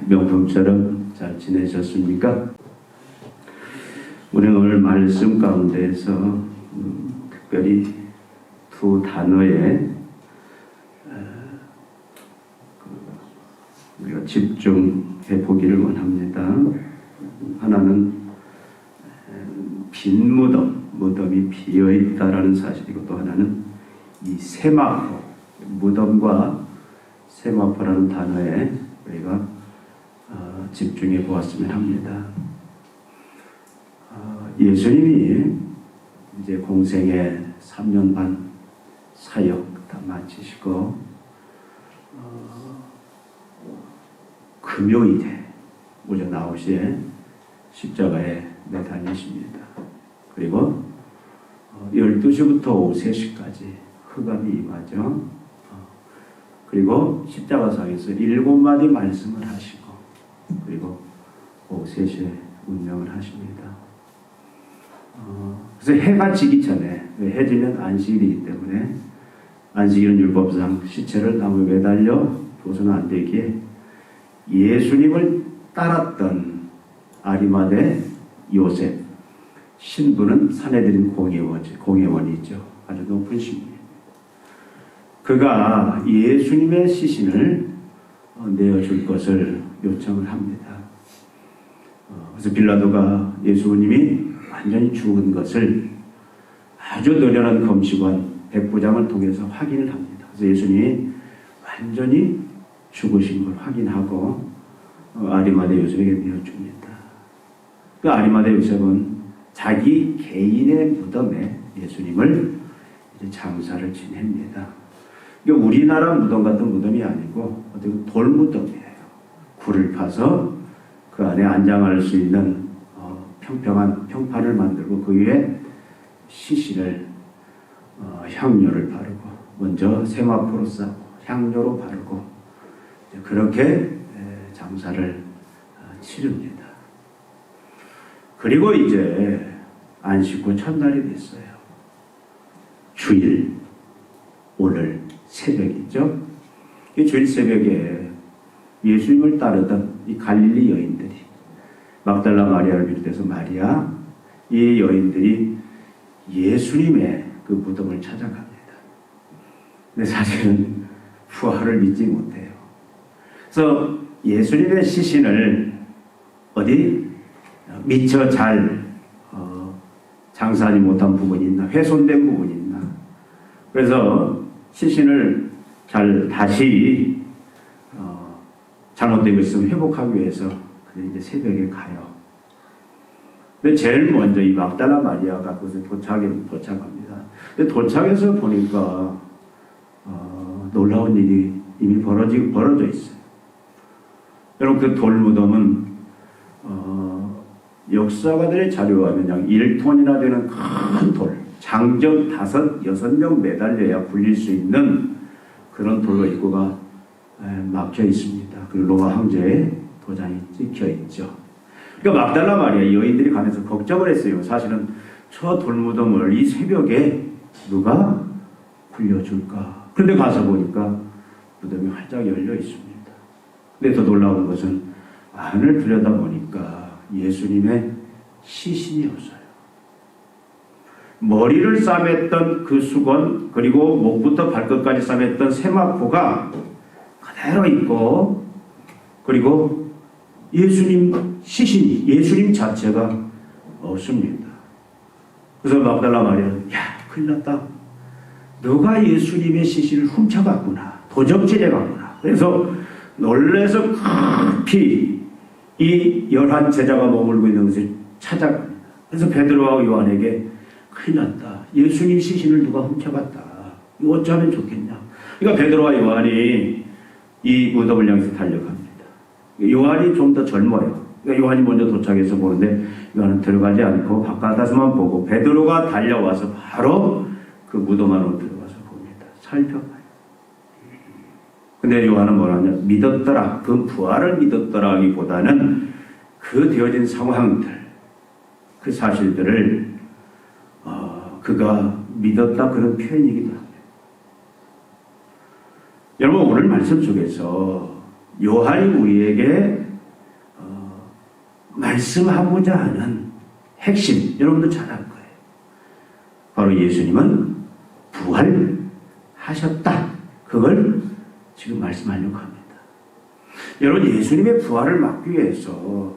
명품처럼 잘 지내셨습니까? 우리는 오늘 말씀 가운데에서 특별히 두 단어에 우리가 집중해 보기를 원합니다. 하나는 빈 무덤이 비어 있다라는 사실이고, 또 하나는 이 세마포, 무덤과 세마포라는 단어에 우리가 집중해 보았으면 합니다. 예수님이 이제 공생애 3년 반 사역 다 마치시고 금요일에 오전 9시에 십자가에 매달리십니다. 그리고 12시부터 오후 3시까지 흑암이 임하죠. 그리고 십자가상에서 7마디 말씀을 하시고, 그리고 오후 3시에 운명을 하십니다. 그래서 해가 지기 전에, 해 지면 안식일이기 때문에 안식일은 율법상 시체를 나무에 매달려 둬서는 안 되기에 예수님을 따랐던 아리마대 요셉 신부는 사내들인 공예원이죠. 아주 높은 신부입니다. 그가 예수님의 시신을 내어줄 것을 요청을 합니다. 그래서 빌라도가 예수님이 완전히 죽은 것을 아주 노련한 검시관 백부장을 통해서 확인을 합니다. 그래서 예수님이 완전히 죽으신 걸 확인하고 아리마대 요셉에게 내어줍니다. 그 아리마대 요셉은 자기 개인의 무덤에 예수님을 이제 장사를 지냅니다. 이게 우리나라 무덤 같은 무덤이 아니고 어떤 돌무덤이에요. 굴을 파서 그 안에 안장할 수 있는 평평한 평판을 만들고 그 위에 시신을 향료를 바르고, 먼저 세마포로 싸고 향료로 바르고 그렇게 장사를 치릅니다. 그리고 이제 안식 후 첫날이 됐어요. 주일, 오늘 새벽이죠. 이 주일 새벽에 예수님을 따르던 이 갈릴리 여인들이, 막달라 마리아를 비롯해서 마리아, 이 여인들이 예수님의 그 무덤을 찾아갑니다. 근데 사실은 부활을 믿지 못해요. 그래서 예수님의 시신을 어디 미처 잘 장사하지 못한 부분이 있나, 훼손된 부분이 있나, 그래서 시신을 잘 다시 잘못되고 있으면 회복하기 위해서 이제 새벽에 가요. 근데 제일 먼저 이 막달라 마리아가 그곳에 도착합니다. 근데 도착해서 보니까 놀라운 일이 이미 벌어져 있어요. 여러분, 그 돌무덤은 역사가들의 자료에 하면 약 1톤이나 되는 큰 돌, 장정 5, 6명 매달려야 굴릴 수 있는 그런 돌로 입구가 막혀 있습니다. 그리고 로마 황제의 도장이 찍혀 있죠. 그러니까 막달라 마리아 여인들이 가면서 걱정을 했어요. 사실은 저 돌무덤을 이 새벽에 누가 굴려줄까? 그런데 가서 보니까 무덤이 활짝 열려 있습니다. 근데 더 놀라운 것은 안을 들여다보니까 예수님의 시신이 없어요. 머리를 싸맸던 그 수건, 그리고 목부터 발끝까지 싸맸던 세마포가 그대로 있고, 그리고 예수님 시신이, 예수님 자체가 없습니다. 그래서 막달라 마리아는 야, 큰일 났다. 누가 예수님의 시신을 훔쳐갔구나. 도적질해 갔구나. 그래서 놀라서 급히 이 11 제자가 머물고 있는 것을 찾아갑니다. 그래서 베드로와 요한에게 큰일 났다. 예수님 시신을 누가 훔쳐갔다. 이거 어쩌면 좋겠냐. 그러니까 베드로와 요한이 이 무덤을 향해서 달려갑니다. 요한이 좀 더 젊어요. 그러니까 요한이 먼저 도착해서 보는데 요한은 들어가지 않고 바깥에서만 보고 베드로가 달려와서 바로 그 무덤 안으로 들어가서 봅니다. 살펴봐요. 근데 요한은 뭐라 하냐? 믿었더라. 그 부활을 믿었더라 하기보다는 그 되어진 상황들, 그 사실들을 그가 믿었다, 그런 표현이기도 합니다. 여러분, 오늘 말씀 속에서 요한이 우리에게 말씀하고자 하는 핵심, 여러분도 잘 알 거예요. 바로 예수님은 부활하셨다. 그걸 지금 말씀하려고 합니다. 여러분, 예수님의 부활을 막기 위해서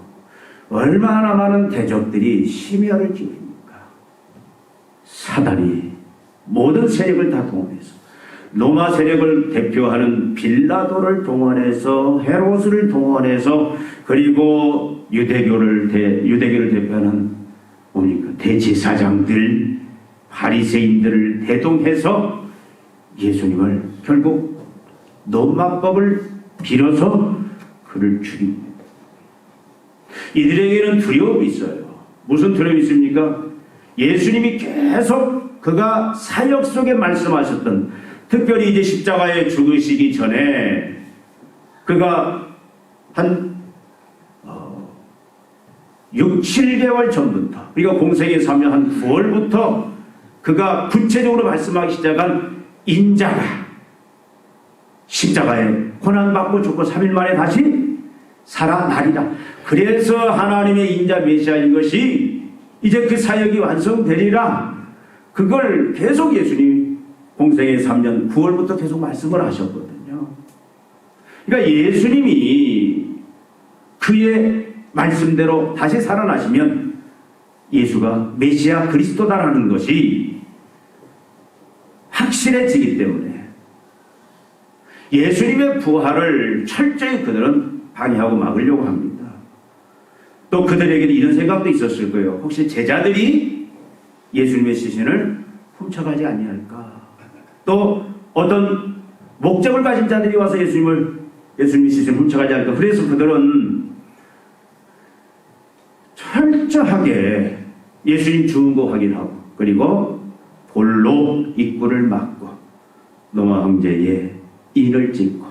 얼마나 많은 대적들이 심혈을 기울입니까? 사단이 모든 세력을 다 동원해서, 로마 세력을 대표하는 빌라도를 동원해서, 헤롯을 동원해서, 그리고 유대교를 대표하는 뭡니까? 대제사장들, 바리새인들을 대동해서 예수님을 결국 논마법을 빌어서 그를 죽입니다. 이들에게는 두려움이 있어요. 무슨 두려움이 있습니까? 예수님이 계속 그가 사역 속에 말씀하셨던, 특별히 이제 십자가에 죽으시기 전에 그가 한 6, 7개월 전부터, 그리고 공생의 3년 한 9월부터 그가 구체적으로 말씀하기 시작한 인자가 십자가에 고난받고 죽고 3일 만에 다시 살아나리라. 그래서 하나님의 인자 메시아인 것이 이제 그 사역이 완성되리라. 그걸 계속 예수님 공생의 3년 9월부터 계속 말씀을 하셨거든요. 그러니까 예수님이 그의 말씀대로 다시 살아나시면 예수가 메시아 그리스도다라는 것이 확실해지기 때문에 예수님의 부활을 철저히 그들은 방해하고 막으려고 합니다. 또 그들에게는 이런 생각도 있었을 거예요. 혹시 제자들이 예수님의 시신을 훔쳐가지 아니할까? 또 어떤 목적을 가진 자들이 와서 예수님의 시신을 훔쳐가지 않을까? 그래서 그들은 철저하게 예수님 죽은 거 확인하고, 그리고 돌로 입구를 막고 로마 황제의 인을 찍고,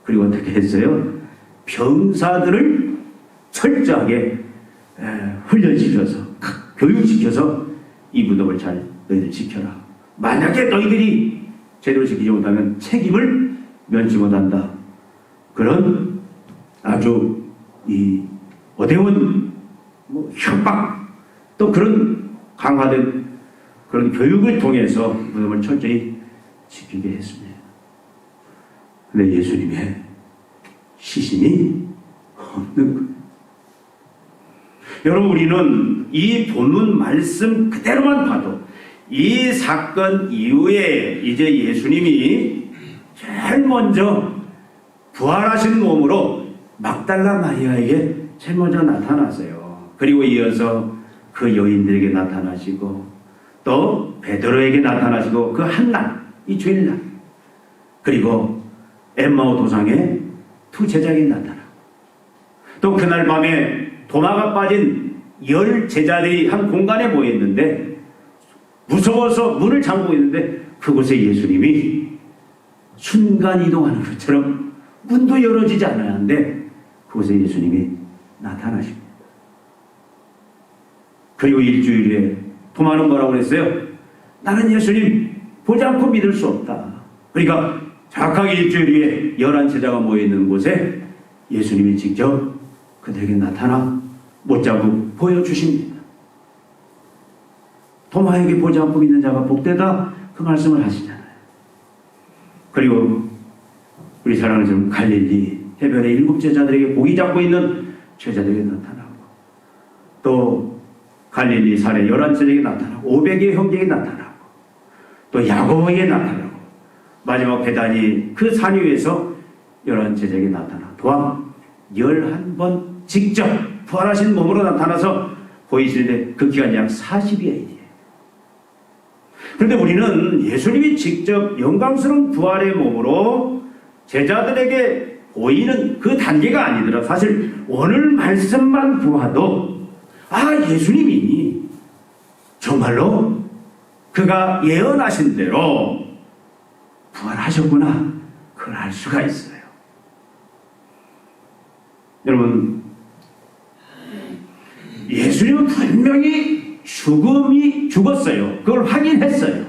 그리고 어떻게 했어요? 병사들을 철저하게 훈련시켜서, 교육시켜서 이 무덤을 잘 너희들 지켜라. 만약에 너희들이 제대로 지키지 못하면 책임을 면치 못한다. 그런 아주 어대운 협박, 또 그런 강화된 그런 교육을 통해서 무덤을 철저히 지키게 했습니다. 근데 예수님의 시신이 없는 거예요. 여러분, 우리는 이 본문 말씀 그대로만 봐도 이 사건 이후에 이제 예수님이 제일 먼저 부활하신 몸으로 막달라 마리아에게 제일 먼저 나타났어요. 그리고 이어서 그 여인들에게 나타나시고, 또 베드로에게 나타나시고, 그 한날, 이 주일날, 그리고 엠마오 도상에 두 제자에게 나타나고, 또 그날 밤에 도마가 빠진 10 제자들이 한 공간에 모여 있는데 무서워서 문을 잠그고 있는데 그곳에 예수님이 순간 이동하는 것처럼 문도 열어지지 않았는데 그곳에 예수님이 나타나십니다. 그리고 일주일에 도마는 뭐라고 그랬어요? 나는 예수님 보지 않고 믿을 수 없다. 그러니까 정확하게 일주일 후에 11 제자가 모여있는 곳에 예수님이 직접 그들에게 나타나 못자국 보여주십니다. 도마에게 보지 않고 믿는 자가 복되다, 그 말씀을 하시잖아요. 그리고 우리 사랑하는 좀 갈릴리 해변의 7 제자들에게 고기 잡고 있는 제자들에게 나타나고, 또 갈릴리 산에 11제자에게 나타나고, 500의 형제에게 나타나고, 또 야고보에게 나타나고, 마지막 베다니 그 산 위에서 11제자에게 나타나 도합 11번 직접 부활하신 몸으로 나타나서 보이시는데 그 기간이 약 40여일이에요. 그런데 우리는 예수님이 직접 영광스러운 부활의 몸으로 제자들에게 보이는 그 단계가 아니더라. 사실 오늘 말씀만 보아도 예수님이 정말로 그가 예언하신 대로 부활하셨구나, 그걸 알 수가 있어요. 여러분, 예수님은 분명히 죽었어요. 그걸 확인했어요.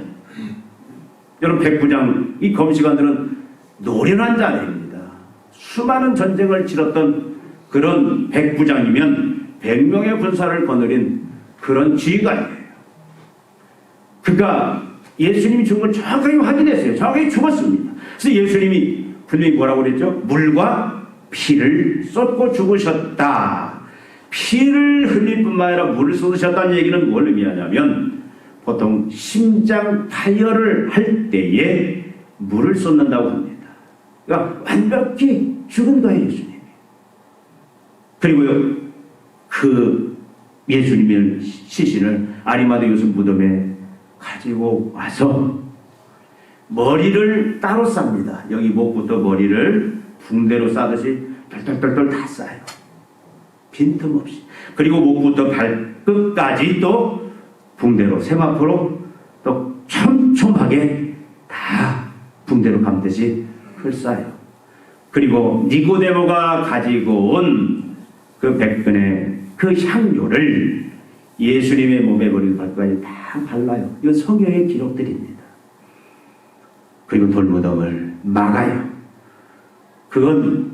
여러분, 백부장 이 검시관들은 노련한 자들입니다. 수많은 전쟁을 치렀던 그런 백부장이면 100명의 군사를 거느린 그런 지휘관이에요. 그가 예수님이 죽은 걸 정확하게 확인했어요. 정확하게 죽었습니다. 그래서 예수님이 분명히 뭐라고 그랬죠? 물과 피를 쏟고 죽으셨다. 피를 흘릴 뿐만 아니라 물을 쏟으셨다는 얘기는 뭘 의미하냐면 보통 심장 타이어를 할 때에 물을 쏟는다고 합니다. 그러니까 완벽히 죽은 거예요, 예수님이. 그리고요, 그 예수님의 시신을 아리마다에서 무덤에 가지고 와서 머리를 따로 쌉니다. 여기 목부터 머리를 붕대로 싸듯이 똘똘똘똘 다 싸요. 빈틈없이. 그리고 목부터 발끝까지 또 붕대로, 세마포로 또 촘촘하게 다 붕대로 감듯이 헐싸요. 그리고 니고데모가 가지고 온 그 백근의 그 향료를 예수님의 몸에 머리를 발까지 다 발라요. 이건 성경의 기록들입니다. 그리고 돌무덤을 막아요. 그건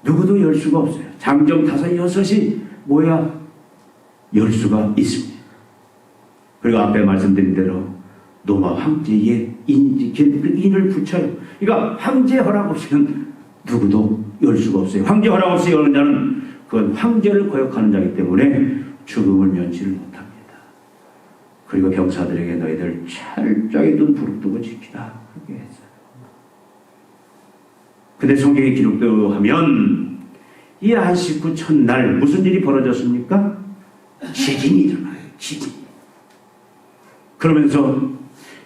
누구도 열 수가 없어요. 장정 5, 6이 모여 열 수가 있습니다. 그리고 앞에 말씀드린 대로 로마 황제의 인지 그 인을 붙여요. 그러니까 황제 허락 없이는 누구도 열 수가 없어요. 황제 허락 없이 여는 자는 그건 황제를 거역하는 자이기 때문에 죽음을 면치를 못합니다. 그리고 병사들에게 너희들 철저히 눈 부릅뜨고 지키라 그렇게 했어요. 근데 성경의 기록대로 하면 이 안식 후 첫날 무슨 일이 벌어졌습니까? 지진이 일어나요. 지진. 그러면서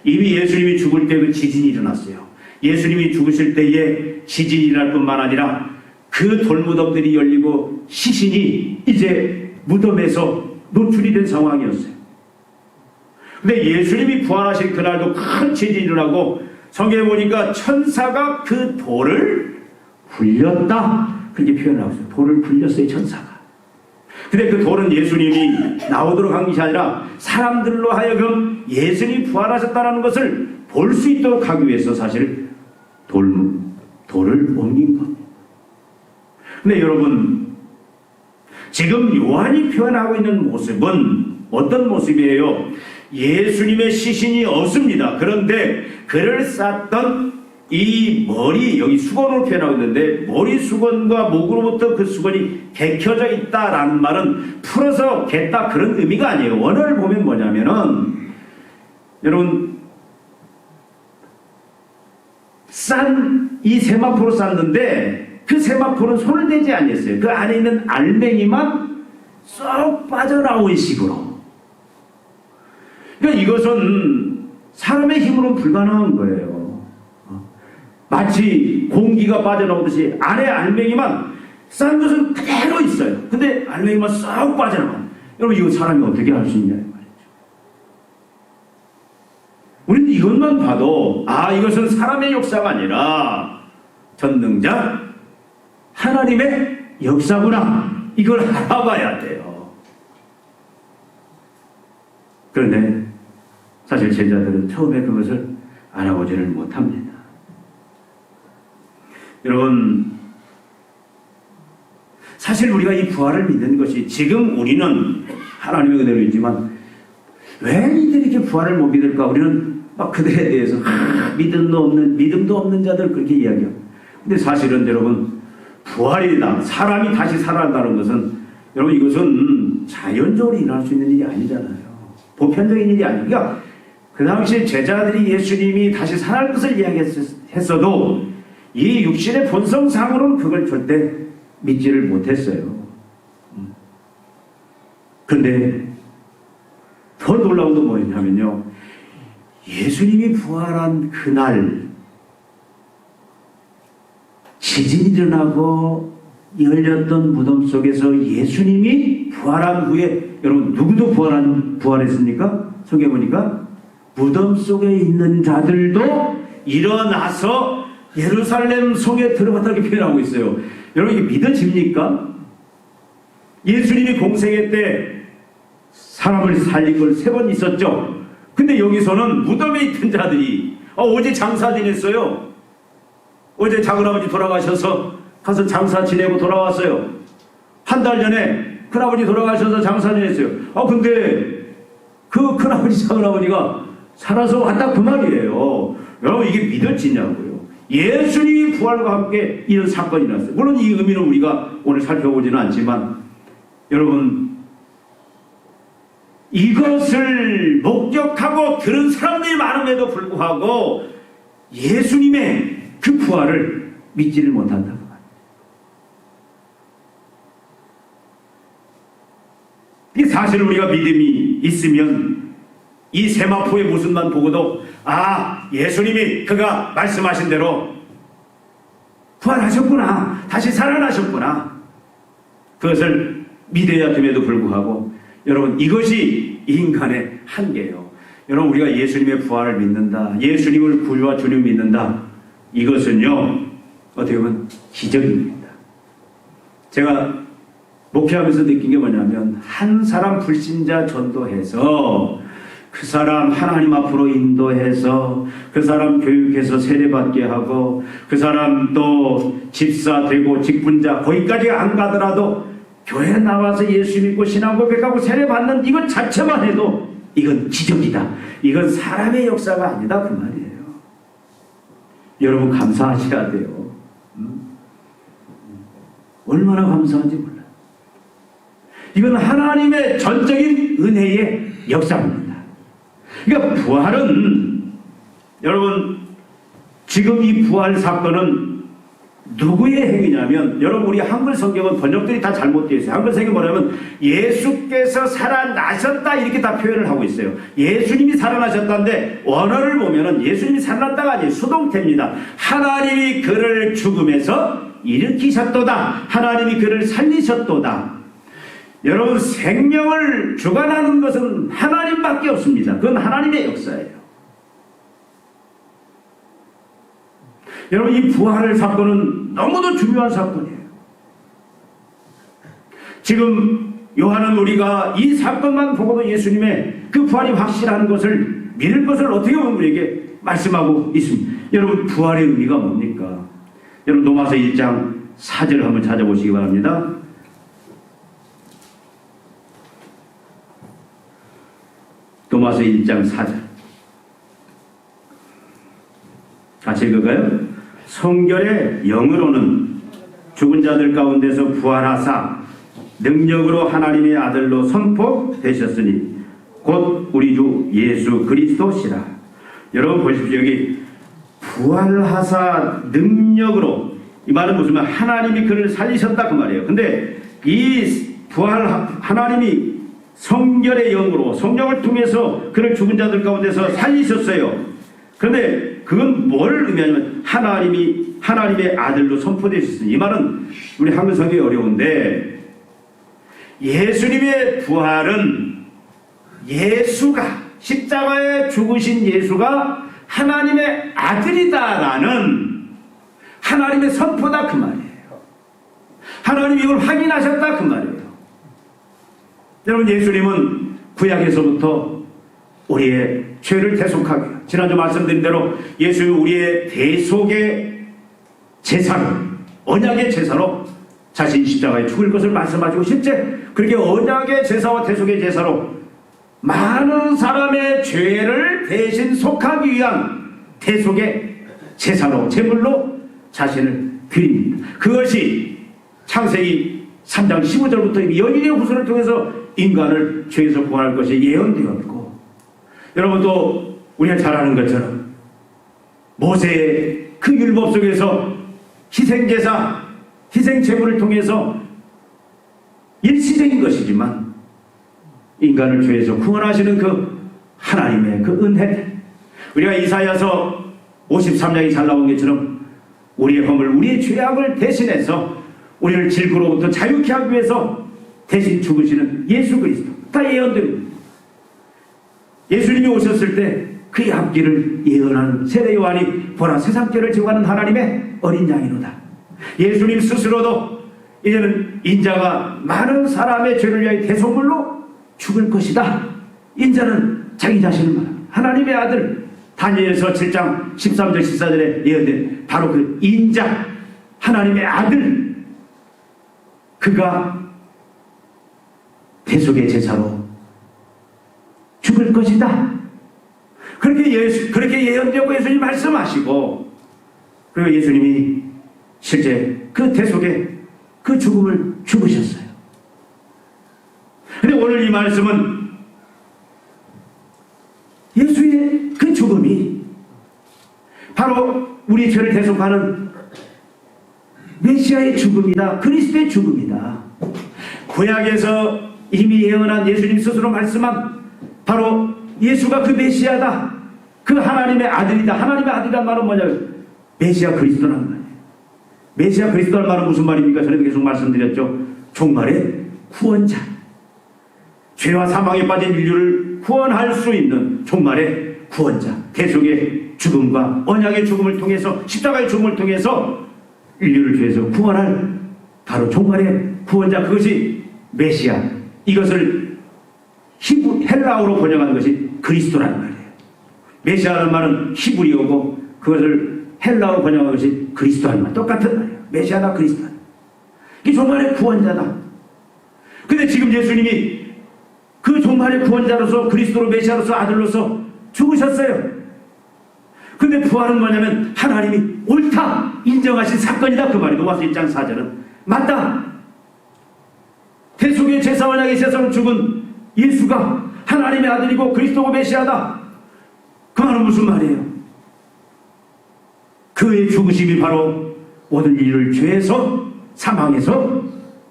이미 예수님이 죽을 때 그 지진이 일어났어요. 예수님이 죽으실 때에 지진이 일어날 뿐만 아니라 그 돌무덤들이 열리고 시신이 이제 무덤에서 노출이 된 상황이었어요. 근데 예수님이 부활하신 그날도 큰 지진이 일어나고 성경에 보니까 천사가 그 돌을 굴렸다 그렇게 표현하고 있어요. 돌을 굴렸어요, 천사가. 근데 그 돌은 예수님이 나오도록 한 것이 아니라 사람들로 하여금 예수님이 부활하셨다는 것을 볼 수 있도록 하기 위해서 사실 돌을 옮긴 겁니다. 근데 여러분, 지금 요한이 표현하고 있는 모습은 어떤 모습이에요? 예수님의 시신이 없습니다. 그런데 그를 쌌던 이 머리, 여기 수건으로 표현하고 있는데 머리 수건과 목으로부터 그 수건이 개켜져 있다라는 말은 풀어서 겠다 그런 의미가 아니에요. 원어를 보면 뭐냐면은 여러분 싼 이 세마포로 쌌는데 그 세마포는 손을 대지 아니했어요. 그 안에 있는 알맹이만 쏙 빠져나오는 식으로. 그러니까 이것은 사람의 힘으로는 불가능한 거예요. 마치 공기가 빠져나오듯이 안에 알맹이만 싼 것은 그대로 있어요. 근데 알맹이만 쏙 빠져나와요. 여러분 이거 사람이 어떻게 할 수 있냐 말이죠. 우리는 이것만 봐도 아 이것은 사람의 역사가 아니라 전능자 하나님의 역사구나 이걸 알아봐야 돼요. 그런데 사실 제자들은 처음에 그것을 알아보지를 못합니다. 여러분 사실 우리가 이 부활을 믿는 것이 지금 우리는 하나님의 은혜로 있지만 왜 이들이 이렇게 부활을 못 믿을까? 우리는 막 그들에 대해서 믿음도 없는 자들 그렇게 이야기하고. 근데 사실은 여러분 부활이다. 사람이 다시 살아난다는 것은 여러분 이것은 자연적으로 일어날 수 있는 일이 아니잖아요. 보편적인 일이 아니니까 그 당시 제자들이 예수님이 다시 살아날 것을 이야기했어도 이 육신의 본성상으로는 그걸 절대 믿지를 못했어요. 그런데 더 놀라운 건 뭐였냐면요. 예수님이 부활한 그날 지진이 일어나고 열렸던 무덤 속에서 예수님이 부활한 후에 여러분 누구도 부활했습니까? 성경에 보니까 무덤 속에 있는 자들도 일어나서 예루살렘 성에 들어갔다고 표현하고 있어요. 여러분 이게 믿어집니까? 예수님이 공생애 때 사람을 살린 걸 3번 있었죠. 근데 여기서는 무덤에 있던 자들이 어제 장사 지냈어요. 어제 작은아버지 돌아가셔서 가서 장사 지내고 돌아왔어요. 한 달 전에 큰아버지 돌아가셔서 장사 지냈어요. 근데 그 큰아버지 작은아버지가 살아서 왔다 그 말이에요. 여러분 이게 믿어지냐고요. 예수님이 부활과 함께 이런 사건이 났어요. 물론 이 의미는 우리가 오늘 살펴보지는 않지만 여러분 이것을 목격하고 들은 사람들이 많음에도 불구하고 예수님의 그 부활을 믿지를 못한다. 이 사실 우리가 믿음이 있으면 이 세마포의 모습만 보고도 예수님이 그가 말씀하신 대로 부활하셨구나, 다시 살아나셨구나, 그것을 믿어야 됨에도 불구하고 여러분 이것이 인간의 한계예요. 여러분 우리가 예수님의 부활을 믿는다, 예수님을 구주와 주님 믿는다, 이것은요 어떻게 보면 기적입니다. 제가 목회하면서 느낀 게 뭐냐면 한 사람 불신자 전도해서 그 사람 하나님 앞으로 인도해서 그 사람 교육해서 세례받게 하고 그 사람 또 집사 되고 직분자 거기까지 안 가더라도 교회 나와서 예수 믿고 신앙 고백하고 세례받는 이것 자체만 해도 이건 기적이다. 이건 사람의 역사가 아니다 그 말이에요. 여러분 감사하셔야 돼요. 얼마나 감사한지 몰라요. 이건 하나님의 전적인 은혜의 역사입니다. 그러니까 부활은 여러분 지금 이 부활 사건은 누구의 행위냐면 여러분 우리 한글 성경은 번역들이 다 잘못되어 있어요. 한글 성경이 뭐냐면 예수께서 살아나셨다 이렇게 다 표현을 하고 있어요. 예수님이 살아나셨다는데 원어를 보면은 예수님이 살아났다가 아니에요. 수동태입니다. 하나님이 그를 죽음에서 일으키셨도다. 하나님이 그를 살리셨도다. 여러분 생명을 주관하는 것은 하나님밖에 없습니다. 그건 하나님의 역사예요. 여러분 이 부활의 사건은 너무도 중요한 사건이에요. 지금 요한은 우리가 이 사건만 보고도 예수님의 그 부활이 확실한 것을 믿을 것을 어떻게 보면 우리에게 말씀하고 있습니다. 여러분 부활의 의미가 뭡니까? 여러분 로마서 1장 4절을 한번 찾아보시기 바랍니다. 로마서 1장 4절 같이 읽을까요? 성결의 영으로는 죽은 자들 가운데서 부활하사 능력으로 하나님의 아들로 선포되셨으니 곧 우리 주 예수 그리스도시라. 여러분 보십시오. 여기 부활하사 능력으로, 이 말은 무슨 말? 하나님이 그를 살리셨다 그 말이에요. 근데 이 부활 하나님이 성결의 영으로 성령을 통해서 그를 죽은 자들 가운데서 살리셨어요. 그런데 그건 뭘 의미하냐면 하나님의 아들로 선포되셨으니, 이 말은 우리 한글 성경이 어려운데 예수님의 부활은 예수가 십자가에 죽으신 예수가 하나님의 아들이다라는 하나님의 선포다 그 말이에요. 하나님이 이걸 확인하셨다 그 말이에요. 여러분 예수님은 구약에서부터 우리의 죄를 대속하기, 지난주 말씀드린 대로 예수는 우리의 대속의 제사로, 언약의 제사로 자신이 십자가에 죽을 것을 말씀하시고, 실제 그렇게 언약의 제사와 대속의 제사로 많은 사람의 죄를 대신 속하기 위한 대속의 제사로, 제물로 자신을 드립니다. 그것이 창세기 3장 15절부터 여인의 후손을 통해서 인간을 죄에서 구원할 것이 예언되어 있고, 여러분 또 우리가 잘 아는 것처럼 모세의 그 율법 속에서 희생제사, 희생제물을 통해서 일시적인 것이지만 인간을 죄에서 구원하시는 그 하나님의 그 은혜, 우리가 이사야서 53장이 잘 나온 것처럼 우리의 허물, 우리의 죄악을 대신해서 우리를 질고로부터 자유케 하기 위해서 대신 죽으시는 예수 그리스도, 다 예언됩니다. 예수님이 오셨을 때 그의 앞길을 예언하는 세례 요한이 보라 세상 죄를 지고 가는 하나님의 어린 양이로다. 예수님 스스로도 이제는 인자가 많은 사람의 죄를 위하여 대속물로 죽을 것이다. 인자는 자기 자신을 말합니다. 하나님의 아들, 다니엘서 7장 13절 14절에 예언된 바로 그 인자, 하나님의 아들, 그가 대속의 제사로 죽을 것이다. 그렇게 예언되고 예수님이 말씀하시고, 그리고 예수님이 실제 그 대속의 그 죽음을 죽으셨어요. 근데 오늘 이 말씀은 예수의 그 죽음이 바로 우리 죄를 대속하는 메시아의 죽음이다. 그리스도의 죽음이다. 구약에서 이미 예언한 예수님 스스로 말씀한 바로 예수가 그 메시아다. 그 하나님의 아들이다. 하나님의 아들이란 말은 뭐냐면 메시아 그리스도라는 말이에요. 메시아 그리스도라는 말은 무슨 말입니까? 전에도 계속 말씀드렸죠. 종말의 구원자. 죄와 사망에 빠진 인류를 구원할 수 있는 종말의 구원자. 대속의 죽음과 언약의 죽음을 통해서, 십자가의 죽음을 통해서 인류를 죄에서 구원할 바로 종말의 구원자. 그것이 메시아. 이것을 헬라어로 번역한 것이 그리스도라는 말이에요. 메시아라는 말은 히브리어고 그것을 헬라어로 번역한 것이 그리스도라는 말. 똑같은 말이에요. 메시아나 그리스도. 이 종말의 구원자다. 근데 지금 예수님이 그 종말의 구원자로서 그리스도로 메시아로서 아들로서 죽으셨어요. 근데 부활은 뭐냐면 하나님이 옳다 인정하신 사건이다. 그 말이 로마서 1장 4절은 맞다. 대속의 제사 언약의 제사로 죽은 예수가 하나님의 아들이고 그리스도고 메시아다. 그 말은 무슨 말이에요? 그의 죽으심이 바로 모든 인류를 죄에서 사망에서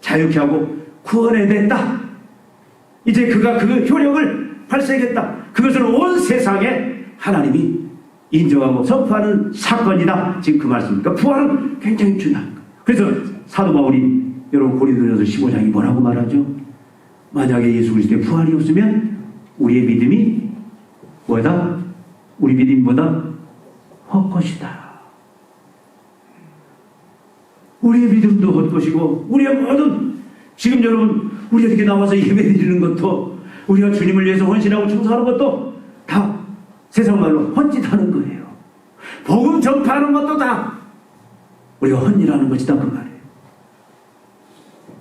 자유케 하고 구원해냈다. 이제 그가 그 효력을 발생했다. 그것을 온 세상에 하나님이 인정하고 선포하는 사건이다. 지금 그 말씀입니다. 부활은 굉장히 중요한 거예요. 그래서 사도 바울이 여러분 고린도전서 15장이 뭐라고 말하죠? 만약에 예수 그리스도의 부활이 없으면 우리의 믿음이 뭐다? 우리 믿음보다 헛것이다. 우리의 믿음도 헛것이고 우리의 모든 지금 여러분 우리 이렇게 나와서 예배드리는 것도 우리가 주님을 위해서 헌신하고 충성하는 것도 다 세상 말로 헛짓하는 거예요. 복음 전파하는 것도 다 우리가 헛일하는 것이다 그 말이에요.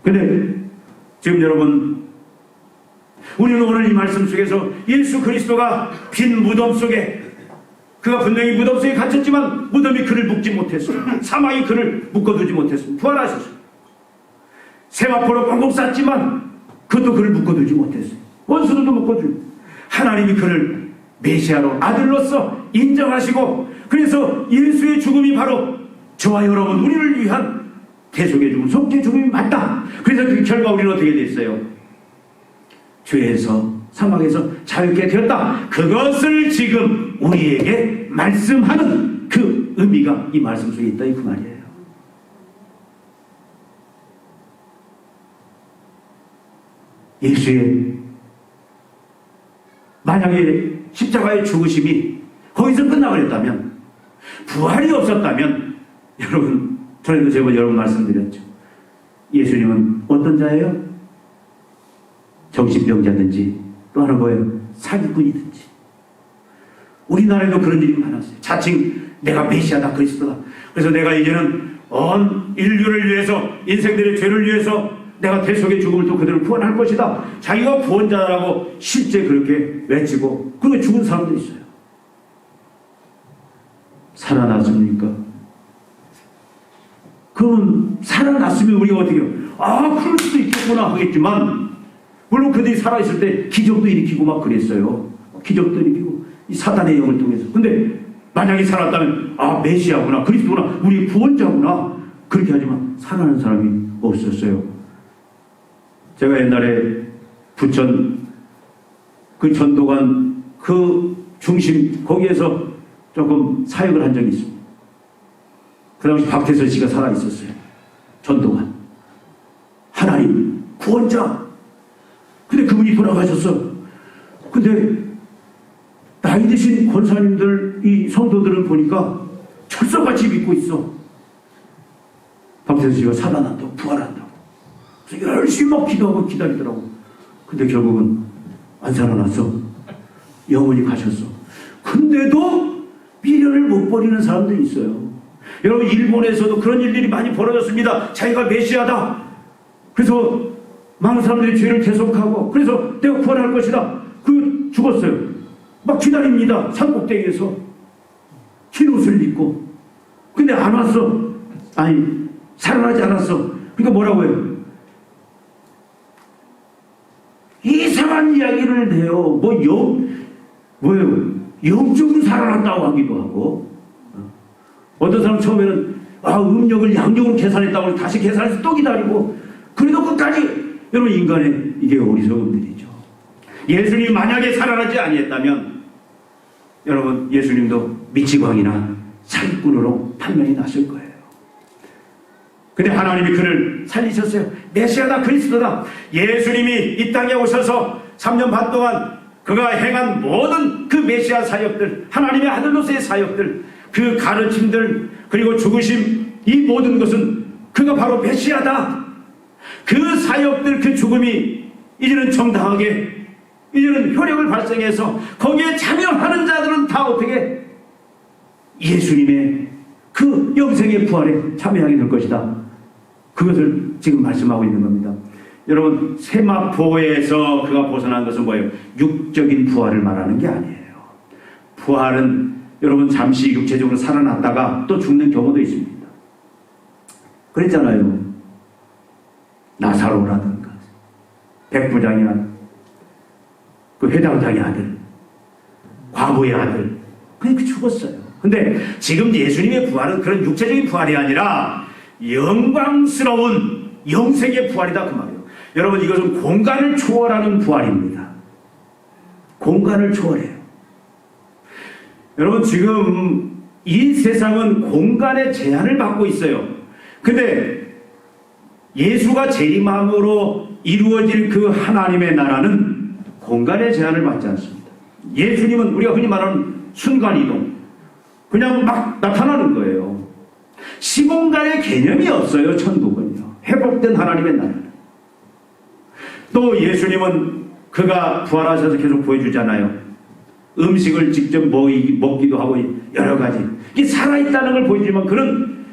근데 지금 여러분 우리는 오늘 이 말씀 속에서 예수 그리스도가 빈 무덤 속에 그가 분명히 무덤 속에 갇혔지만 무덤이 그를 묶지 못했어요. 사망이 그를 묶어두지 못했습니다. 부활하셨어요. 세마포로 꽁꽁 쌌지만 그것도 그를 묶어두지 못했어요. 원수들도 묶어주고 하나님이 그를 메시아로 아들로서 인정하시고 그래서 예수의 죽음이 바로 저와 여러분 우리를 위한 대속의 죽음, 속죄의 죽음이 맞다. 그래서 그 결과 우리는 어떻게 됐어요? 죄에서 사망에서 자유케 되었다. 그것을 지금 우리에게 말씀하는 그 의미가 이 말씀 속에 있다 그 말이에요. 예수의 만약에 십자가의 죽으심이 거기서 끝나버렸다면 부활이 없었다면 여러분 전에도 제가 여러 번 말씀드렸죠. 예수님은 어떤 자예요? 정신병자든지 또 하나 뭐예요? 사기꾼이든지. 우리나라에도 그런 일이 많았어요. 자칭 내가 메시아다 그리스도다. 그래서 내가 이제는 온 인류를 위해서 인생들의 죄를 위해서 내가 대속의 죽음을 또 그대로 구원할 것이다. 자기가 구원자라고 실제 그렇게 외치고 그렇게 죽은 사람도 있어요. 살아났습니까? 그럼 살아났으면 우리가 어떻게 해요? 아 그럴 수도 있겠구나 하겠지만 물론 그들이 살아있을 때 기적도 일으키고 막 그랬어요. 기적도 일으키고 이 사단의 영을 통해서. 근데 만약에 살았다면 아 메시아구나 그리스도구나 우리 구원자구나 그렇게 하지만 살아나는 사람이 없었어요. 제가 옛날에 부천 그 전도관 그 중심 거기에서 조금 사역을 한 적이 있습니다. 그 당시 박태선 씨가 살아있었어요. 전도관 하나님 구원자. 근데 그분이 돌아가셨어. 근데 나이 드신 권사님들 이 성도들을 보니까 철석같이 믿고 있어. 박태선 씨가 살아난다고 부활한다고. 그래서 열심히 막 기도하고 기다리더라고. 근데 결국은 안 살아났어. 영원히 가셨어. 근데도 미련을 못 버리는 사람들이 있어요. 여러분, 일본에서도 그런 일들이 많이 벌어졌습니다. 자기가 메시아다. 그래서 많은 사람들이 죄를 계속하고, 그래서 내가 구원할 것이다. 그 죽었어요. 막 기다립니다. 산꼭대기에서 흰 옷을 입고. 근데 안 왔어. 아니, 살아나지 않았어. 그러니까 뭐라고 해요? 이상한 이야기를 해요. 뭐예요? 영적으로 살아났다고 하기도 하고. 어떤 사람 처음에는 음력을 양력으로 계산했다고 다시 계산해서 또 기다리고, 그래도 끝까지. 여러분, 인간의 이게 어리석음들이죠. 예수님이 만약에 살아나지 아니했다면 여러분, 예수님도 미치광이나 사기꾼으로 판명이 났을 거예요. 근데 하나님이 그를 살리셨어요. 메시아다, 그리스도다. 예수님이 이 땅에 오셔서 3년 반 동안 그가 행한 모든 그 메시아 사역들, 하나님의 아들로서의 사역들, 그 가르침들, 그리고 죽으심, 이 모든 것은 그가 바로 메시아다. 그 사역들, 그 죽음이 이제는 정당하게, 이제는 효력을 발생해서 거기에 참여하는 자들은 다 어떻게 예수님의 그 영생의 부활에 참여하게 될 것이다. 그것을 지금 말씀하고 있는 겁니다. 여러분, 세마포에서 그가 벗어난 것은 뭐예요? 육적인 부활을 말하는 게 아니에요. 부활은 여러분, 잠시 육체적으로 살아났다가 또 죽는 경우도 있습니다. 그랬잖아요. 나사로라든가 백부장이나 그 회당장의 아들, 과부의 아들, 그게 죽었어요. 근데 지금 예수님의 부활은 그런 육체적인 부활이 아니라 영광스러운 영생의 부활이다, 그 말이에요. 여러분, 이것은 공간을 초월하는 부활입니다. 공간을 초월해요. 여러분, 지금 이 세상은 공간의 제한을 받고 있어요. 근데 예수가 재림함으로 이루어질 그 하나님의 나라는 공간의 제한을 받지 않습니다. 예수님은 우리가 흔히 말하는 순간이동, 그냥 막 나타나는 거예요. 시공간의 개념이 없어요. 천국은요. 회복된 하나님의 나라는. 또 예수님은 그가 부활하셔서 계속 보여주잖아요. 음식을 직접 먹기도 하고 여러 가지. 이게 살아있다는 걸 보여주지만 그런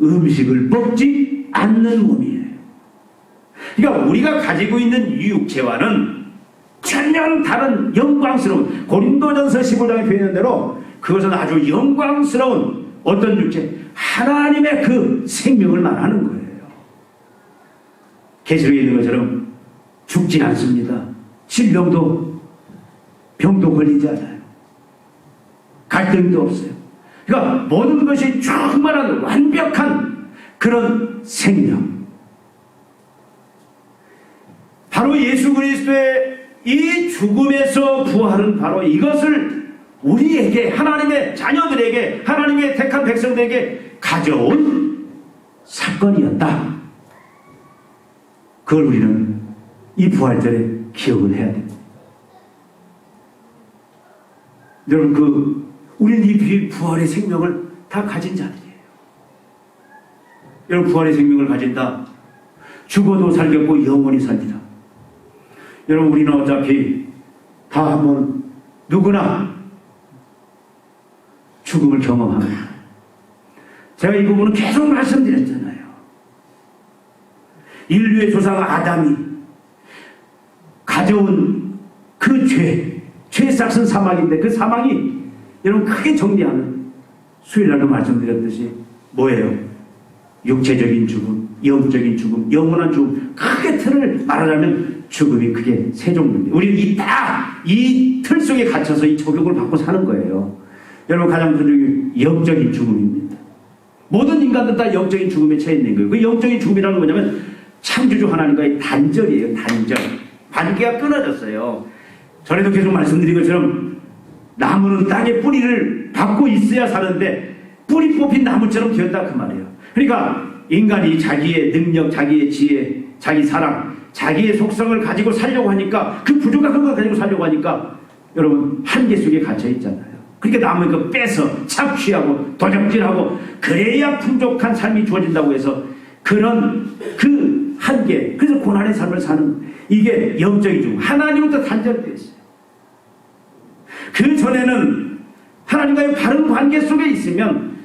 음식을 먹지 않는 몸이에요. 그러니까 우리가 가지고 있는 이 육체와는 전혀 다른 영광스러운, 고린도전서 15장에 표현한 대로 그것은 아주 영광스러운 어떤 육체, 하나님의 그 생명을 말하는 거예요. 계시록에 있는 것처럼 죽지 않습니다. 질병도 병도 걸리지 않아요. 갈등도 없어요. 그러니까 모든 것이 충만한 완벽한 그런 생명. 바로 예수 그리스도의 이 죽음에서 부활은 바로 이것을 우리에게, 하나님의 자녀들에게, 하나님의 택한 백성들에게 가져온 사건이었다. 그걸 우리는 이 부활절에 기억을 해야 됩니다. 여러분, 우리는 이 부활의 생명을 다 가진 자들이에요. 여러분, 부활의 생명을 가진다. 죽어도 살겠고 영원히 살리라. 여러분, 우리는 어차피 다 한번 누구나 죽음을 경험합니다. 제가 이 부분은 계속 말씀드렸잖아요. 인류의 조상 아담이 가져온 그 죄의 싹은 사망인데, 그 사망이 여러분 크게 정리하면 수요일날도 말씀드렸듯이 뭐예요? 육체적인 죽음, 영적인 죽음, 영원한 죽음. 크게 틀을 말하자면 죽음이 크게 세 종류입니다. 우리는 이 틀 속에 갇혀서 이 적용을 받고 사는 거예요. 여러분, 가장 큰 영적인 죽음입니다. 모든 인간들 다 영적인 죽음에 처해 있는 거예요. 그 영적인 죽음이라는 건 뭐냐면 창조주 하나님과의 단절이에요. 단절. 관계가 끊어졌어요. 전에도 계속 말씀드린 것처럼 나무는 땅에 뿌리를 받고 있어야 사는데 뿌리 뽑힌 나무처럼 되었다, 그 말이에요. 그러니까 인간이 자기의 능력, 자기의 지혜, 자기 사랑, 자기의 속성을 가지고 살려고 하니까, 그 부족한 걸 가지고 살려고 하니까 여러분 한계 속에 갇혀 있잖아요. 그러니까 남의 거 빼서 착취하고 도적질하고 그래야 풍족한 삶이 주어진다고 해서 그런 그 한계, 그래서 고난의 삶을 사는, 이게 영적인 죽음. 하나님부터 단절되어 있어요. 그 전에는 하나님과의 바른 관계 속에 있으면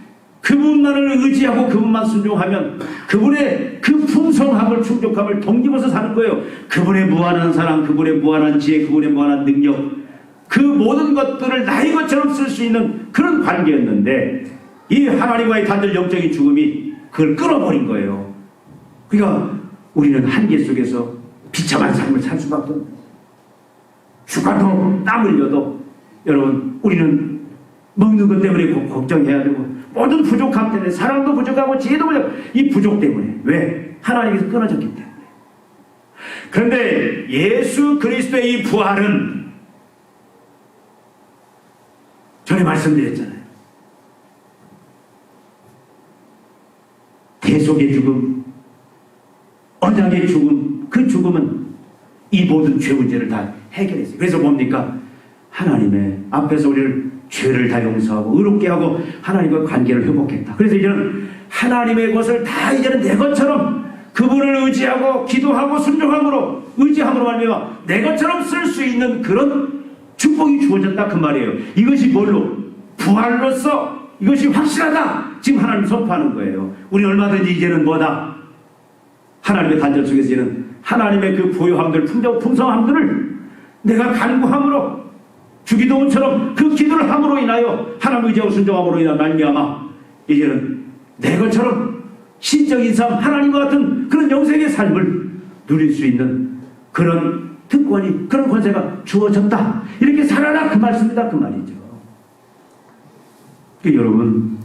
그분만을 의지하고 그분만 순종하면 그분의 그 풍성함을 충족함을 동기부여서 사는 거예요. 그분의 무한한 사랑, 그분의 무한한 지혜, 그분의 무한한 능력, 그 모든 것들을 나의 것처럼 쓸 수 있는 그런 관계였는데 이 하나님과의 단절 영적인 죽음이 그걸 끊어버린 거예요. 그러니까 우리는 한계 속에서 비참한 삶을 살 수밖에 없는, 죽어도 땀 흘려도 여러분 우리는 먹는 것 때문에 걱정해야 되고 모든 부족함 때문에 사랑도 부족하고 지혜도 부족하고 이 부족 때문에 왜? 하나님께서 끊어졌기 때문에. 그런데 예수 그리스도의 이 부활은 전에 말씀드렸잖아요. 대속의 죽음, 언약의 죽음, 그 죽음은 이 모든 죄 문제를 다 해결했어요. 그래서 뭡니까? 하나님의 앞에서 우리를 죄를 다 용서하고 의롭게 하고 하나님과 관계를 회복했다. 그래서 이제는 하나님의 것을 다 이제는 내 것처럼 그분을 의지하고 기도하고 순종함으로 의지함으로 말미암아 내 것처럼 쓸 수 있는 그런 축복이 주어졌다 그 말이에요. 이것이 뭘로? 부활로서 이것이 확실하다. 지금 하나님 선포하는 거예요. 우리 얼마든지 이제는 뭐다? 하나님의 단절 속에서 이제는 하나님의 그 부요함들, 풍성함들을 내가 간구함으로 주기도문처럼 그 기도를 함으로 인하여 하나님 의지하고 순종함으로 인한 말미암아 이제는 내 것처럼 신적인 삶, 하나님과 같은 그런 영생의 삶을 누릴 수 있는 그런 특권이, 그런 권세가 주어졌다. 이렇게 살아라 그 말씀이다 그 말이죠. 그러니까 여러분,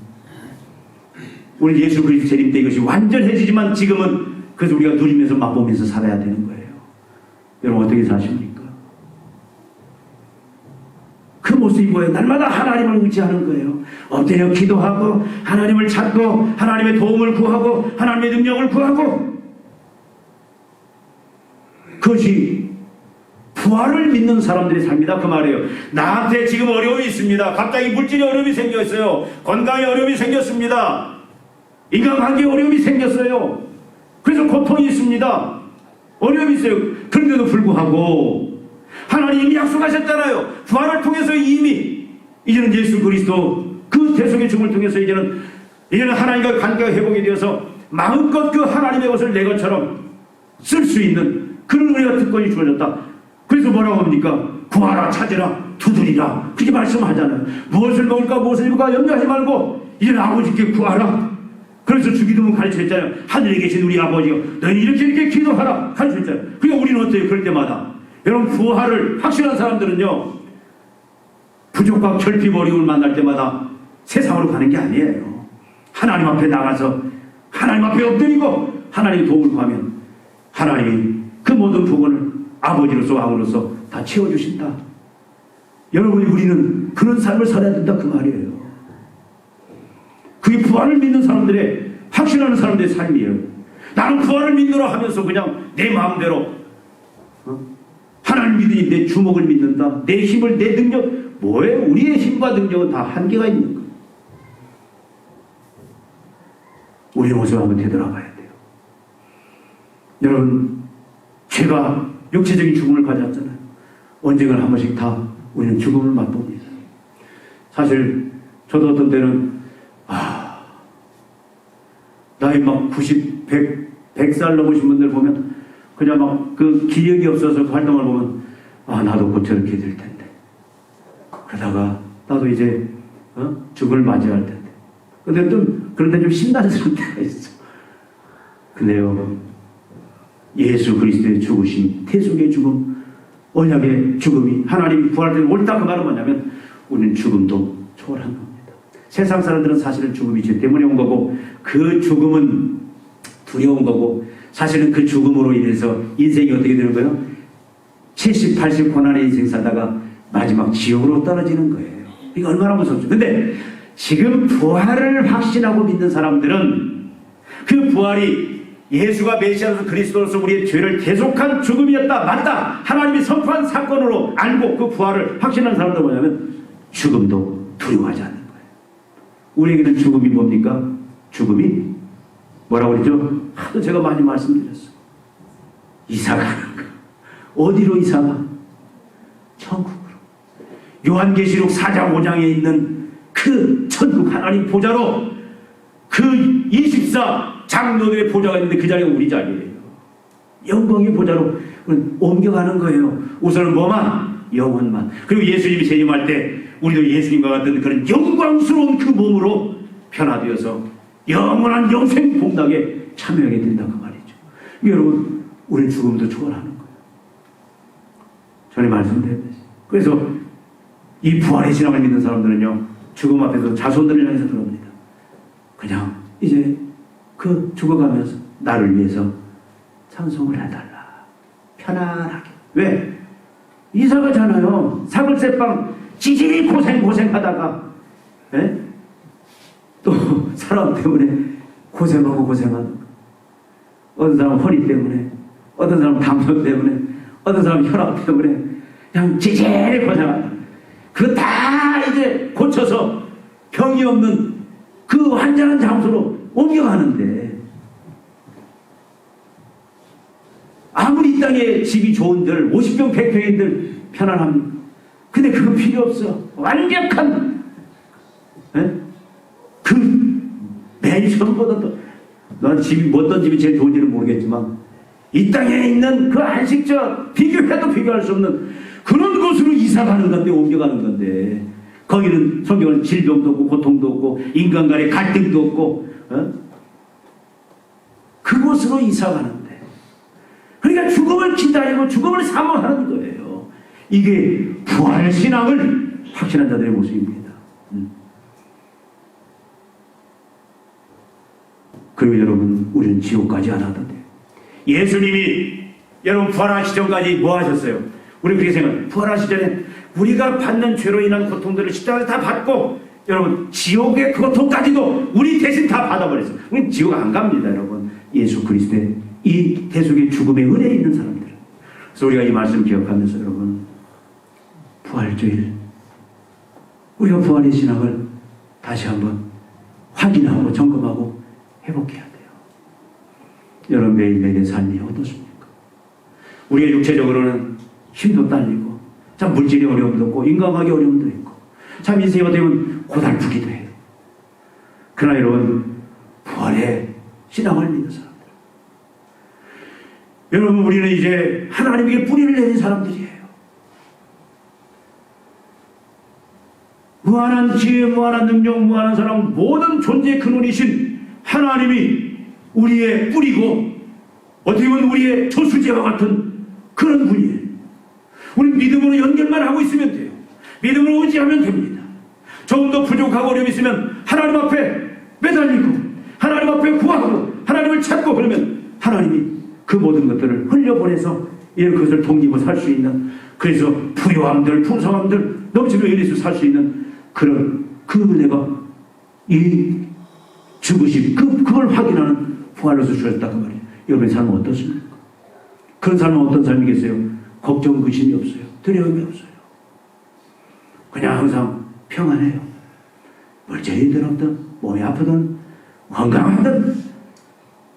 우리 예수 그리스도 재림 때 이것이 완전해지지만 지금은 그래서 우리가 누리면서 맛보면서 살아야 되는 거예요. 여러분 어떻게 사십니까? 그 모습이 뭐예요? 날마다 하나님을 의지하는 거예요. 엎드려 기도하고 하나님을 찾고 하나님의 도움을 구하고 하나님의 능력을 구하고, 그것이 부활을 믿는 사람들의 삶이다 그 말이에요. 나한테 지금 어려움이 있습니다. 갑자기 물질의 어려움이 생겼어요. 건강에 어려움이 생겼습니다. 인간관계에 어려움이 생겼어요. 그래서 고통이 있습니다. 어려움이 있어요. 그런데도 불구하고 하나님이 약속하셨잖아요. 부활을 통해서 이미 이제는 예수 그리스도 그 대속의 죽음을 통해서 이제는 하나님과 관계가 회복이 되어서 마음껏 그 하나님의 것을 내 것처럼 쓸 수 있는 그런 은혜와 특권이 주어졌다. 그래서 뭐라고 합니까? 구하라, 찾으라, 두드리라. 그렇게 말씀하잖아요. 무엇을 먹을까 무엇을 입을까 염려하지 말고 이제는 아버지께 구하라. 그래서 주기도문 가르쳐줬잖아요. 하늘에 계신 우리 아버지요, 너희는 이렇게 기도하라 가르쳐줬잖아요. 그러니까 우리는 어때요? 그럴 때마다 여러분 부활을 확신한 사람들은요, 부족과 결핍 어려움을 만날 때마다 세상으로 가는 게 아니에요. 하나님 앞에 나가서 하나님 앞에 엎드리고 하나님의 도움을 구하면 하나님이 그 모든 부분을 아버지로서 왕으로서 다 채워주신다. 여러분, 우리는 그런 삶을 살아야 된다 그 말이에요. 그게 부활을 믿는 사람들의, 확신하는 사람들의 삶이에요. 나는 부활을 믿노라 하면서 그냥 내 마음대로 하나님 믿으니 내 주먹을 믿는다, 내 힘을, 내 능력, 뭐예요? 우리의 힘과 능력은 다 한계가 있는 거예요. 우리의 모습을 한번 되돌아봐야 돼요. 여러분, 죄가 육체적인 죽음을 가졌잖아요. 언젠가 한 번씩 다 우리는 죽음을 맛봅니다. 사실 저도 어떤 때는 나이 막 90, 100살 넘으신 분들 보면 그냥 막 그 기력이 없어서 활동을 보면 나도 곧 저렇게 될 텐데, 그러다가 나도 이제 죽음을 맞이할 텐데, 그런데 좀 신나스러운 때가 있어. 근데요, 예수 그리스도의 죽으심, 태속의 죽음, 언약의 죽음이 하나님이 부활될 때 옳다 그 말은 뭐냐면 우리는 죽음도 초월한 겁니다. 세상 사람들은 사실은 죽음이 죄 때문에 온 거고 그 죽음은 두려운 거고, 사실은 그 죽음으로 인해서 인생이 어떻게 되는 거예요? 70, 80 고난의 인생 살다가 마지막 지옥으로 떨어지는 거예요. 이게 얼마나 무섭죠. 근데 지금 부활을 확신하고 믿는 사람들은 그 부활이 예수가 메시아로서 그리스도로서 우리의 죄를 대속한 죽음이었다, 맞다, 하나님이 선포한 사건으로 알고 그 부활을 확신하는 사람들은 뭐냐면 죽음도 두려워하지 않는 거예요. 우리에게는 죽음이 뭡니까? 죽음이 뭐라고 그러죠? 하도 제가 많이 말씀드렸어요. 이사가는 거. 어디로 이사가? 천국으로. 요한계시록 4장 5장에 있는 그 천국 하나님 보좌로 그 24 장로들의 보좌가 있는데 그 자리가 우리 자리예요. 영광의 보좌로 옮겨가는 거예요. 우선은 뭐만? 영혼만. 그리고 예수님이 재림할 때 우리도 예수님과 같은 그런 영광스러운 그 몸으로 변화되어서 영원한 영생 복락에 참여하게 된다 그 말이죠. 여러분, 우리는 죽음도 초월하는 거예요. 전에 말씀드렸듯이. 그래서 이 부활의 신앙을 믿는 사람들은요, 죽음 앞에서 자손들을 향해서 그럽니다. 그냥 이제 그 죽어가면서 나를 위해서 찬송을 해달라. 편안하게. 왜? 이사 가잖아요. 사글세빵 지질이 고생하다가, 예? 또 사람 때문에 고생하고 고생하는, 어떤 사람은 허리 때문에, 어떤 사람은 담소 때문에, 어떤 사람은 혈압 때문에 그냥 지질이 고생한다. 그거 다 이제 고쳐서 병이 없는 그 완전한 장소로 옮겨가는데, 아무리 이 땅에 집이 좋은들 50평 100평인들 편안합니다. 근데 그거 필요 없어. 완벽한, 에? 그 맨션보다도, 난 집이 어떤 집이 제일 좋은지는 모르겠지만 이 땅에 있는 그 안식처 비교해도 비교할 수 없는 그런 곳으로 이사가는 건데, 옮겨가는 건데, 거기는 성경은 질병도 없고 고통도 없고 인간 간의 갈등도 없고, 그곳으로 이사가는데, 그러니까 죽음을 기다리고 죽음을 사모하는 거예요. 이게 부활 신앙을 확신한 자들의 모습입니다. 그리고 여러분, 우리는 지옥까지 안 하던데, 예수님이 여러분 부활하시 전까지 뭐 하셨어요? 우리 그렇게 생각해요. 부활하시 전에 우리가 받는 죄로 인한 고통들을 십자가에서 다 받고, 여러분 지옥의 고통까지도 우리 대신 다 받아버렸어요. 우리 지옥 안 갑니다, 여러분. 예수 그리스도의 이 대속의 죽음의 은혜에 있는 사람들. 그래서 우리가 이 말씀 기억하면서 여러분, 부활주일, 우리가 부활의 신앙을 다시 한번 확인하고 점검하고 회복해야 돼요. 여러분, 매일매일의 삶이 어떻습니까? 우리가 육체적으로는 힘도 딸리고, 참 물질의 어려움도 있고, 인간관계 어려움도 있고, 참 인생이 어떻게 보면 고달프기도 해요. 그러나 여러분, 부활의 신앙을 믿는 사람들, 여러분, 우리는 이제 하나님에게 뿌리를 내린 사람들이에요. 무한한 지혜, 무한한 능력, 무한한 사랑, 모든 존재의 근원이신 하나님이 우리의 뿌리고, 어떻게 보면 우리의 저수지와 같은 그런 분이에요. 우리는 믿음으로 연결만 하고 있으면 돼요. 믿음으로 의지하면 됩니다. 조금 더 부족하고 어려움이 있으면 하나님 앞에 매달리고, 하나님 앞에 구하고, 하나님을 찾고, 그러면 하나님이 그 모든 것들을 흘려보내서 이런 것을 독립을 살 수 있는, 그래서 부요함들, 풍성함들 넘치며 이래서 살 수 있는 그런 그 은혜가 이 죽으심, 그걸 확인하는 부활로서 주셨다 그 말이에요. 여러분의 삶은 어떻습니까? 그런 삶은 어떤 삶이겠어요? 걱정, 근심이 없어요. 두려움이 없어요. 그냥 항상 평안해요. 멀쩡히 들었든 몸이 아프든 건강하든,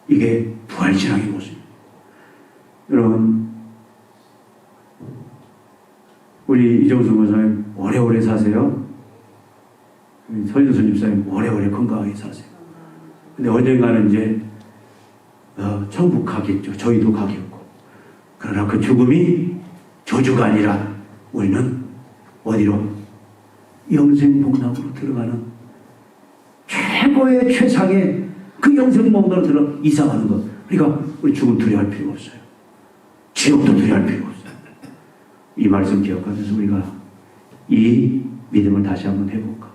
이게 부활신앙의 모습입니다. 여러분, 우리 이정수 목사님 오래오래 사세요. 서인수 집사님 오래오래 건강하게 사세요. 근데 언젠가는 이제 천국 가겠죠. 저희도 가겠고. 그러나 그 죽음이 저주가 아니라 우리는 어디로? 영생 복락으로 들어가는 최고의 최상의 그 영생 복락으로 들어 이사가는 것. 그러니까 우리 죽음 두려워할 필요가 없어요. 지옥도 두려워할 필요가 없어요. 이 말씀 기억하면서 우리가 이 믿음을 다시 한번 회복하고,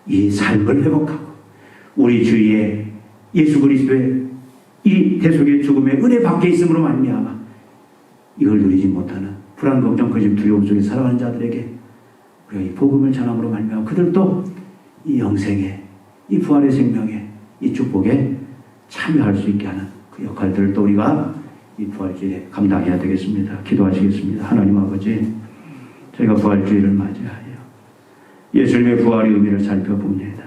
이 삶을 회복하고, 우리 주위에 예수 그리스도의 이 대속의 죽음의 은혜 밖에 있음으로 말미암아 이걸 누리지 못하는 불안, 걱정, 거짓, 두려움 속에 살아가는 자들에게 우리가 이 복음을 전함으로 말미암아 그들도 이 영생에, 이 부활의 생명에, 이 축복에 참여할 수 있게 하는 그 역할들을 또 우리가 이 부활주일에 감당해야 되겠습니다. 기도하시겠습니다. 하나님 아버지, 저희가 부활주일을 맞이하여 예수님의 부활의 의미를 살펴봅니다.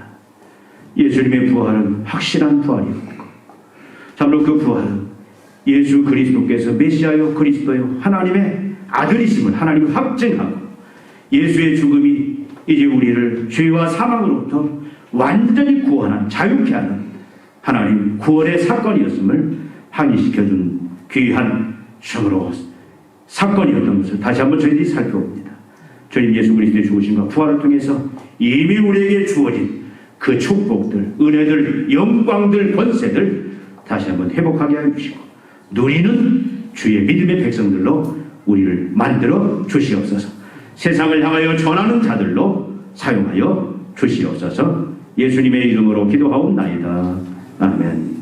예수님의 부활은 확실한 부활이었고, 참으로 그 부활은 예수 그리스도께서 메시아요 그리스도요 하나님의 아들이심을 하나님이 확증하고, 예수의 죽음이 이제 우리를 죄와 사망으로부터 완전히 구원한, 자유케 하는 하나님 구원의 사건이었음을 확인시켜준 귀한 성으로 사건이었던 것을 다시 한번 저희들이 살펴봅니다. 저희 예수 그리스도의 죽으심과 부활을 통해서 이미 우리에게 주어진 그 축복들, 은혜들, 영광들, 권세들 다시 한번 회복하게 하여 주시고 누리는 주의 믿음의 백성들로 우리를 만들어 주시옵소서. 세상을 향하여 전하는 자들로 사용하여 주시옵소서. 예수님의 이름으로 기도하옵나이다. 아멘.